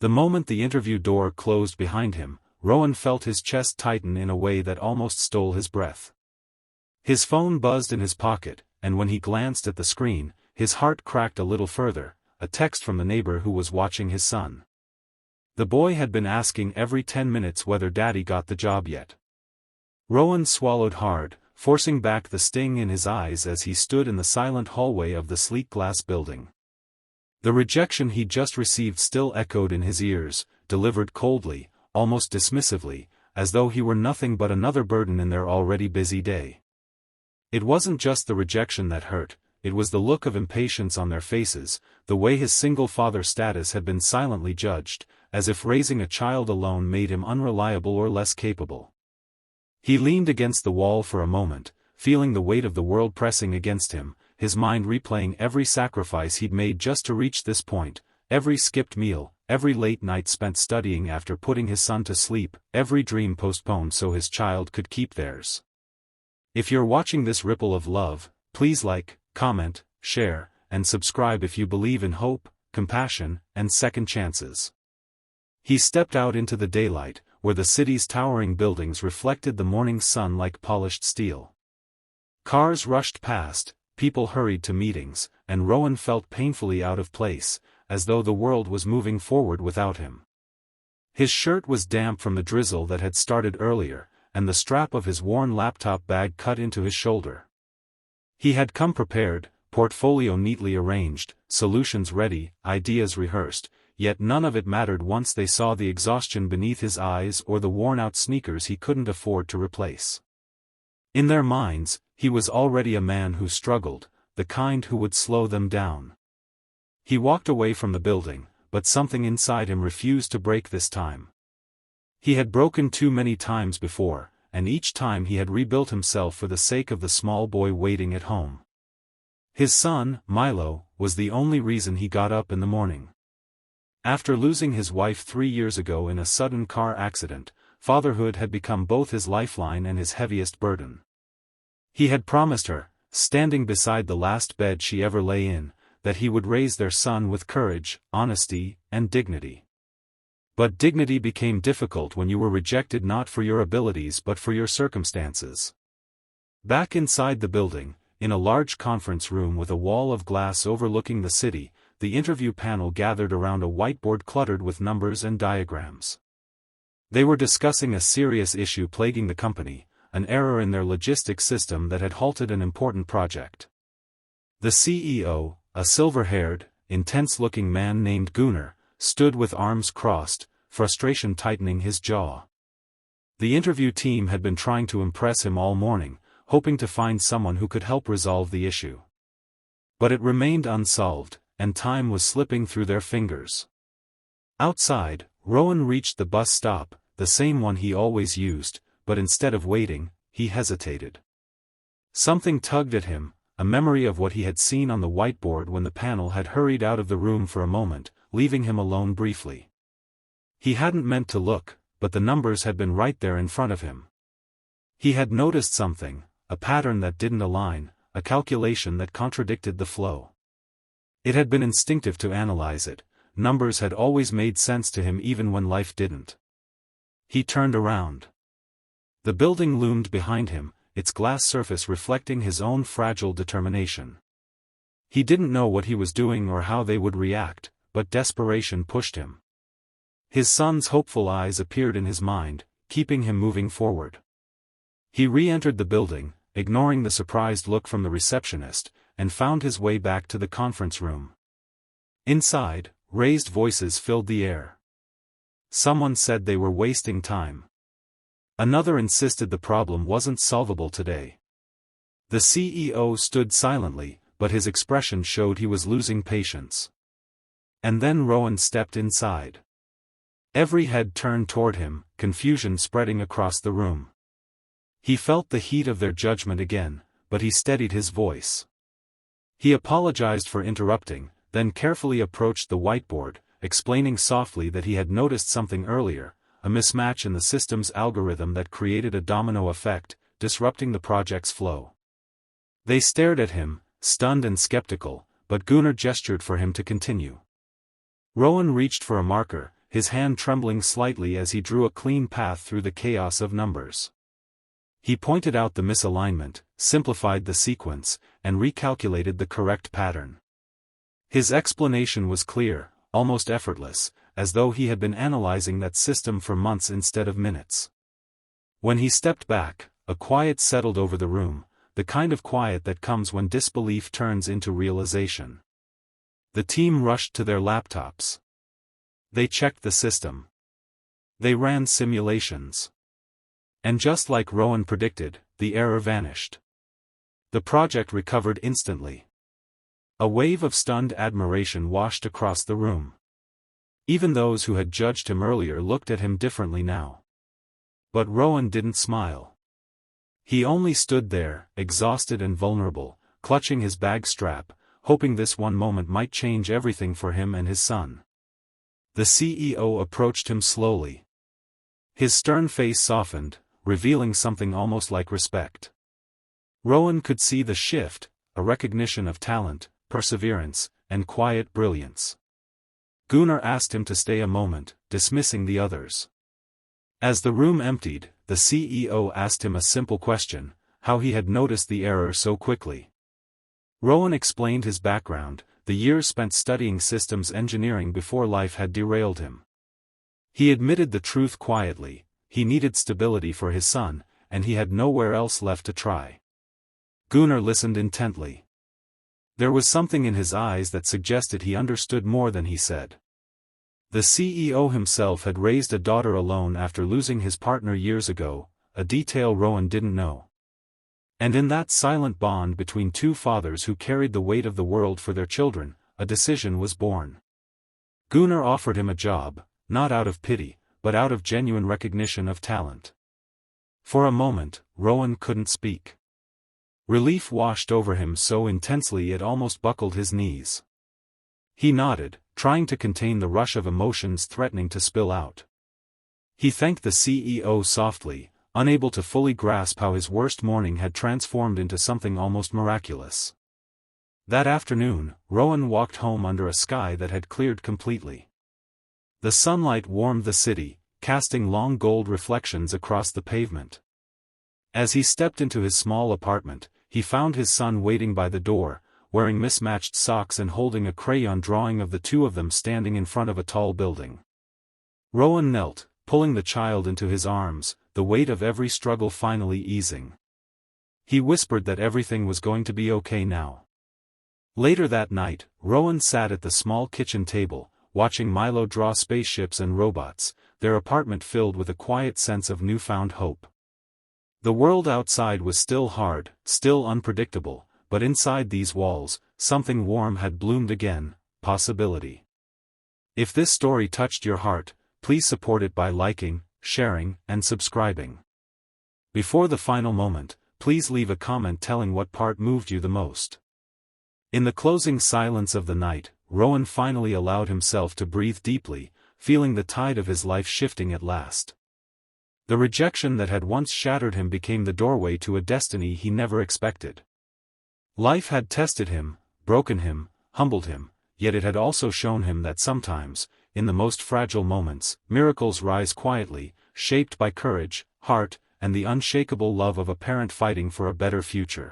The moment the interview door closed behind him, Rowan felt his chest tighten in a way that almost stole his breath. His phone buzzed in his pocket, and when he glanced at the screen, his heart cracked a little further, a text from the neighbor who was watching his son. The boy had been asking every 10 minutes whether Daddy got the job yet. Rowan swallowed hard, forcing back the sting in his eyes as he stood in the silent hallway of the sleek glass building. The rejection he'd just received still echoed in his ears, delivered coldly, almost dismissively, as though he were nothing but another burden in their already busy day. It wasn't just the rejection that hurt, it was the look of impatience on their faces, the way his single father status had been silently judged, as if raising a child alone made him unreliable or less capable. He leaned against the wall for a moment, feeling the weight of the world pressing against him, his mind replaying every sacrifice he'd made just to reach this point, every skipped meal, every late night spent studying after putting his son to sleep, every dream postponed so his child could keep theirs. If you're watching this ripple of love, please like, comment, share, and subscribe if you believe in hope, compassion, and second chances. He stepped out into the daylight, where the city's towering buildings reflected the morning sun like polished steel. Cars rushed past, people hurried to meetings, and Rowan felt painfully out of place, as though the world was moving forward without him. His shirt was damp from the drizzle that had started earlier, and the strap of his worn laptop bag cut into his shoulder. He had come prepared, portfolio neatly arranged, solutions ready, ideas rehearsed, yet none of it mattered once they saw the exhaustion beneath his eyes or the worn-out sneakers he couldn't afford to replace. In their minds, he was already a man who struggled, the kind who would slow them down. He walked away from the building, but something inside him refused to break this time. He had broken too many times before, and each time he had rebuilt himself for the sake of the small boy waiting at home. His son, Milo, was the only reason he got up in the morning. After losing his wife 3 years ago in a sudden car accident, fatherhood had become both his lifeline and his heaviest burden. He had promised her, standing beside the last bed she ever lay in, that he would raise their son with courage, honesty, and dignity. But dignity became difficult when you were rejected not for your abilities but for your circumstances. Back inside the building, in a large conference room with a wall of glass overlooking the city, the interview panel gathered around a whiteboard cluttered with numbers and diagrams. They were discussing a serious issue plaguing the company, an error in their logistics system that had halted an important project. The CEO, a silver-haired, intense-looking man named Gunnar, stood with arms crossed, frustration tightening his jaw. The interview team had been trying to impress him all morning, hoping to find someone who could help resolve the issue. But it remained unsolved, and time was slipping through their fingers. Outside, Rowan reached the bus stop, the same one he always used, but instead of waiting, he hesitated. Something tugged at him, a memory of what he had seen on the whiteboard when the panel had hurried out of the room for a moment, leaving him alone briefly. He hadn't meant to look, but the numbers had been right there in front of him. He had noticed something, a pattern that didn't align, a calculation that contradicted the flow. It had been instinctive to analyze it, numbers had always made sense to him even when life didn't. He turned around. The building loomed behind him, its glass surface reflecting his own fragile determination. He didn't know what he was doing or how they would react, but desperation pushed him. His son's hopeful eyes appeared in his mind, keeping him moving forward. He re-entered the building, ignoring the surprised look from the receptionist, and found his way back to the conference room. Inside, raised voices filled the air. Someone said they were wasting time. Another insisted the problem wasn't solvable today. The CEO stood silently, but his expression showed he was losing patience. And then Rowan stepped inside. Every head turned toward him, confusion spreading across the room. He felt the heat of their judgment again, but he steadied his voice. He apologized for interrupting, then carefully approached the whiteboard, explaining softly that he had noticed something earlier, a mismatch in the system's algorithm that created a domino effect, disrupting the project's flow. They stared at him, stunned and skeptical, but Gunnar gestured for him to continue. Rowan reached for a marker, his hand trembling slightly as he drew a clean path through the chaos of numbers. He pointed out the misalignment, simplified the sequence, and recalculated the correct pattern. His explanation was clear, almost effortless, as though he had been analyzing that system for months instead of minutes. When he stepped back, a quiet settled over the room, the kind of quiet that comes when disbelief turns into realization. The team rushed to their laptops. They checked the system. They ran simulations. And just like Rowan predicted, the error vanished. The project recovered instantly. A wave of stunned admiration washed across the room. Even those who had judged him earlier looked at him differently now. But Rowan didn't smile. He only stood there, exhausted and vulnerable, clutching his bag strap, hoping this one moment might change everything for him and his son. The CEO approached him slowly. His stern face softened, revealing something almost like respect. Rowan could see the shift, a recognition of talent, perseverance, and quiet brilliance. Gunnar asked him to stay a moment, dismissing the others. As the room emptied, the CEO asked him a simple question: how he had noticed the error so quickly. Rowan explained his background, the years spent studying systems engineering before life had derailed him. He admitted the truth quietly: he needed stability for his son, and he had nowhere else left to try. Gunnar listened intently. There was something in his eyes that suggested he understood more than he said. The CEO himself had raised a daughter alone after losing his partner years ago, a detail Rowan didn't know. And in that silent bond between two fathers who carried the weight of the world for their children, a decision was born. Gunnar offered him a job, not out of pity, but out of genuine recognition of talent. For a moment, Rowan couldn't speak. Relief washed over him so intensely it almost buckled his knees. He nodded, trying to contain the rush of emotions threatening to spill out. He thanked the CEO softly, unable to fully grasp how his worst morning had transformed into something almost miraculous. That afternoon, Rowan walked home under a sky that had cleared completely. The sunlight warmed the city, casting long gold reflections across the pavement. As he stepped into his small apartment, he found his son waiting by the door, wearing mismatched socks and holding a crayon drawing of the two of them standing in front of a tall building. Rowan knelt, pulling the child into his arms, the weight of every struggle finally easing. He whispered that everything was going to be okay now. Later that night, Rowan sat at the small kitchen table, watching Milo draw spaceships and robots, their apartment filled with a quiet sense of newfound hope. The world outside was still hard, still unpredictable, but inside these walls, something warm had bloomed again: possibility. If this story touched your heart, please support it by liking, sharing, and subscribing. Before the final moment, please leave a comment telling what part moved you the most. In the closing silence of the night, Rowan finally allowed himself to breathe deeply, feeling the tide of his life shifting at last. The rejection that had once shattered him became the doorway to a destiny he never expected. Life had tested him, broken him, humbled him, yet it had also shown him that sometimes, in the most fragile moments, miracles rise quietly, shaped by courage, heart, and the unshakable love of a parent fighting for a better future.